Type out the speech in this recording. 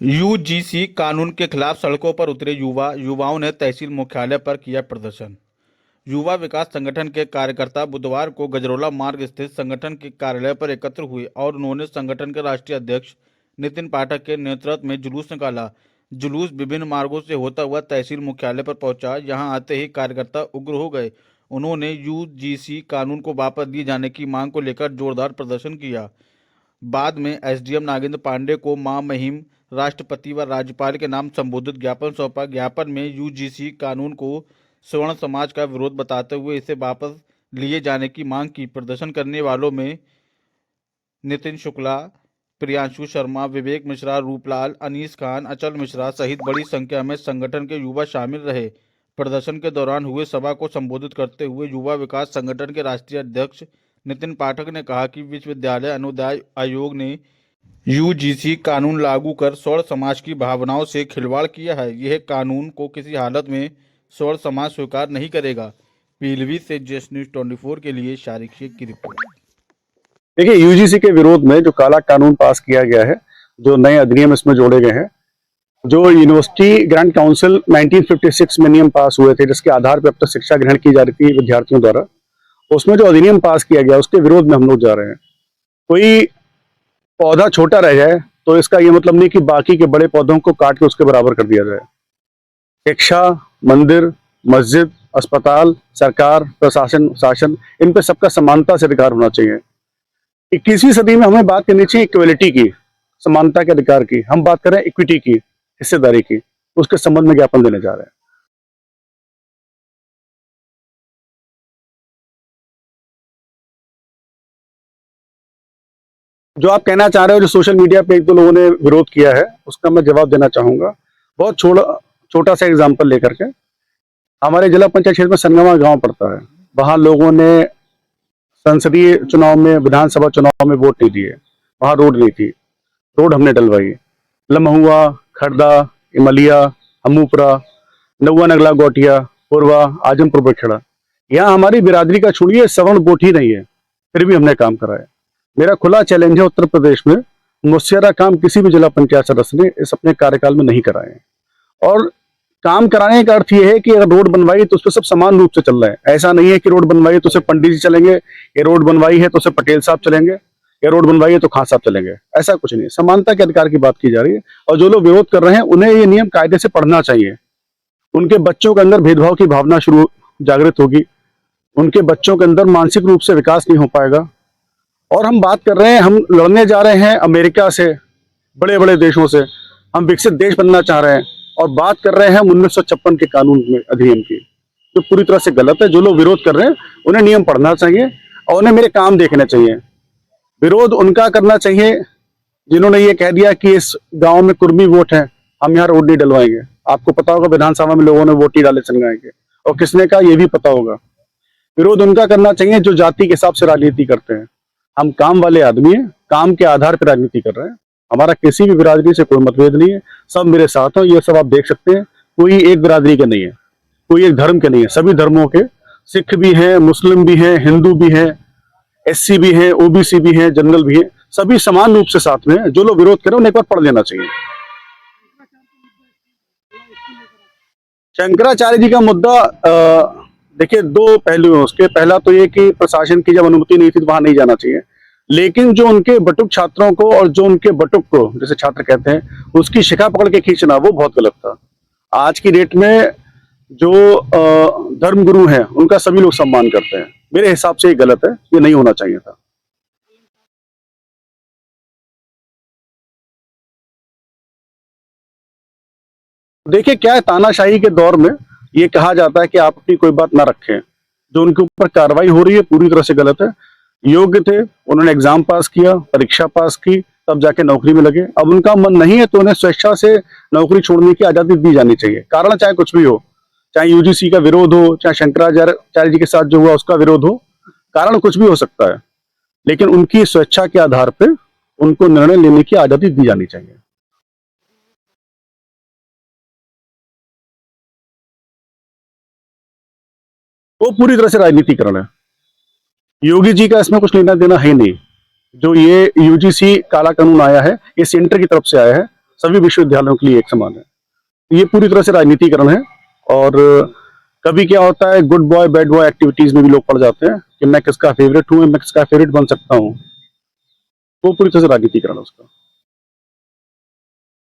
UGC कानून के खिलाफ सड़कों पर उतरे युवाओं ने तहसील मुख्यालय पर किया प्रदर्शन। युवा विकास संगठन के कार्यकर्ता बुधवार को गजरौला मार्ग स्थित संगठन के कार्यालय पर एकत्र हुए और उन्होंने संगठन के राष्ट्रीय अध्यक्ष नितिन पाठक के नेतृत्व में जुलूस निकाला। जुलूस विभिन्न मार्गों से होता हुआ तहसील मुख्यालय पर पहुंचा। यहां आते ही कार्यकर्ता उग्र हो गए। उन्होंने यूजीसी कानून को वापस दिए जाने की मांग को लेकर जोरदार प्रदर्शन किया। बाद में एसडीएम नागेंद्र पांडे को मां महिम राष्ट्रपति व राज्यपाल के नाम संबोधित ज्ञापन सौंपा। ज्ञापन में यूजीसी कानून को सवर्ण समाज का विरोध बताते हुए इसे वापस लिए जाने की मांग की। प्रदर्शन करने वालों में नितिन शुक्ला, प्रियांशु शर्मा, विवेक मिश्रा, रूपलाल, अनीस खान, अचल मिश्रा सहित बड़ी संख्या में संगठन के युवा शामिल रहे। प्रदर्शन के दौरान हुए सभा को संबोधित करते हुए युवा विकास संगठन के राष्ट्रीय अध्यक्ष नितिन पाठक ने कहा कि विश्वविद्यालय अनुदान आयोग ने यूजीसी कानून लागू कर सौर समाज की भावनाओं से खिलवाड़ किया है। यह कानून को किसी हालत में सौर समाज स्वीकार नहीं करेगा। पीलीभीत से जेएस न्यूज 24 के लिए शारिक शेख की रिपोर्ट। देखिए, यूजीसी के विरोध में जो काला कानून पास किया गया है, जो नए अधिनियम इसमें जोड़े गए हैं, जो यूनिवर्सिटी ग्रांट काउंसिल 1956 में नियम पास हुए थे जिसके आधार पर अब तक शिक्षा ग्रहण की जा रही थी विद्यार्थियों द्वारा, उसमें जो अधिनियम पास किया गया उसके विरोध में हम लोग जा रहे हैं। कोई पौधा छोटा रह जाए तो इसका ये मतलब नहीं कि बाकी के बड़े पौधों को काट के उसके बराबर कर दिया जाए। शिक्षा, मंदिर, मस्जिद, अस्पताल, सरकार, प्रशासन, शासन, इन पे सबका समानता से अधिकार होना चाहिए। 21वीं सदी में हमें बात करनी चाहिए इक्वलिटी की, समानता के अधिकार की। हम बात कर रहे हैं इक्विटी की, हिस्सेदारी की। उसके संबंध में ज्ञापन देने जा रहे हैं। जो आप कहना चाह रहे हो, जो सोशल मीडिया पे एक दो लोगों ने विरोध किया है, उसका मैं जवाब देना चाहूंगा। बहुत छोटा सा एग्जाम्पल लेकर के, हमारे जिला पंचायत क्षेत्र में संगमा गांव पड़ता है। वहां लोगों ने संसदीय चुनाव में, विधानसभा चुनाव में वोट नहीं दिए। वहां रोड नहीं थी, रोड हमने डलवाई। लमहुआ, खड़दा, इमलिया, हमूपुरा, नौवा नगला, गोटिया, पूर्वा, आजमपुर बखेड़ा, यहाँ हमारी बिरादरी का छोड़िए सवर्ण वोट ही नहीं है, फिर भी हमने काम कराया। मेरा खुला चैलेंज है, उत्तर प्रदेश में मुस्यरा काम किसी भी जिला पंचायत सदस्य ने इस अपने कार्यकाल में नहीं कराए। और काम कराने का अर्थ ये है कि अगर रोड बनवाई तो उस पर सब समान रूप से चल रहा है। ऐसा नहीं है कि रोड बनवाई तो सिर्फ पंडित जी चलेंगे, ये रोड बनवाई है तो सिर्फ पटेल साहब चलेंगे, ये रोड बनवाई है तो खान साहब चलेंगे। ऐसा कुछ नहीं है, समानता के अधिकार की बात की जा रही है। और जो लोग विरोध कर रहे हैं उन्हें ये नियम कायदे से पढ़ना चाहिए। उनके बच्चों के अंदर भेदभाव की भावना जागृत होगी, उनके बच्चों के अंदर मानसिक रूप से विकास नहीं हो पाएगा। और हम बात कर रहे हैं, हम लड़ने जा रहे हैं अमेरिका से, बड़े बड़े देशों से, हम विकसित देश बनना चाह रहे हैं और बात कर रहे हैं 1956 के कानून में अधिनियम की, जो पूरी तरह से गलत है। जो लोग विरोध कर रहे हैं उन्हें नियम पढ़ना चाहिए और उन्हें मेरे काम देखने चाहिए। विरोध उनका करना चाहिए जिन्होंने ये कह दिया कि इस गांव में कुर्मी वोट है, हम यहाँ रोड नहीं डलवाएंगे। आपको पता होगा विधानसभा में लोगों ने वोट ही डाले चल गए, और किसने कहा ये भी पता होगा। विरोध उनका करना चाहिए जो जाति के हिसाब से राजनीति करते हैं। हम काम वाले आदमी हैं, काम के आधार पर राजनीति कर रहे हैं। हमारा किसी भी बिरादरी से कोई मतभेद नहीं है, सब मेरे साथ हैं। ये सब आप देख सकते हैं, कोई एक बिरादरी के नहीं है, कोई एक धर्म के नहीं है। सभी धर्मों के, सिख भी हैं, मुस्लिम भी हैं, हिंदू भी हैं, एससी भी हैं, ओबीसी भी हैं, जनरल भी हैं, सभी समान रूप से साथ में हैं। जो लोग विरोध करें उन्हें एक बार पढ़ लेना चाहिए। शंकराचार्य जी का मुद्दा, देखिए, दो पहलू हैं उसके। पहला तो ये कि प्रशासन की जब अनुमति नहीं थी तो वहां नहीं जाना चाहिए, लेकिन जो उनके बटुक छात्रों को और जो उनके बटुक को, जैसे छात्र कहते हैं, उसकी शिखा पकड़ के खींचना, वो बहुत गलत था। आज की डेट में जो धर्म गुरु हैं उनका सभी लोग सम्मान करते हैं। मेरे हिसाब से ये गलत है, ये नहीं होना चाहिए था। देखिए, क्या है, तानाशाही के दौर में ये कहा जाता है कि आप अपनी कोई बात ना रखें। जो उनके ऊपर कार्रवाई हो रही है पूरी तरह से गलत है। योग्य थे, उन्होंने एग्जाम पास किया, परीक्षा पास की, तब जाके नौकरी में लगे। अब उनका मन नहीं है तो उन्हें स्वेच्छा से नौकरी छोड़ने की आजादी दी जानी चाहिए। कारण चाहे कुछ भी हो, चाहे यूजीसी का विरोध हो, चाहे शंकराचार्य जी के साथ जो हुआ उसका विरोध हो, कारण कुछ भी हो सकता है, लेकिन उनकी स्वेच्छा के आधार पर उनको निर्णय लेने की आजादी दी जानी चाहिए। वो पूरी तरह से राजनीतिकरण है। योगी जी का इसमें कुछ लेना देना है नहीं। जो ये यूजीसी काला कानून आया है, ये सेंटर की तरफ से आया है। सभी विश्वविद्यालयों के लिए एक समान है। ये पूरी तरह से राजनीतिकरण है। और कभी क्या होता है, good boy bad boy activities में भी लोग पड़ जाते हैं कि मैं किसका फेवरेट हूँ, मैं किसका फेवरेट बन सकता हूँ। वो पूरी तरह से राजनीतिकरण है उसका।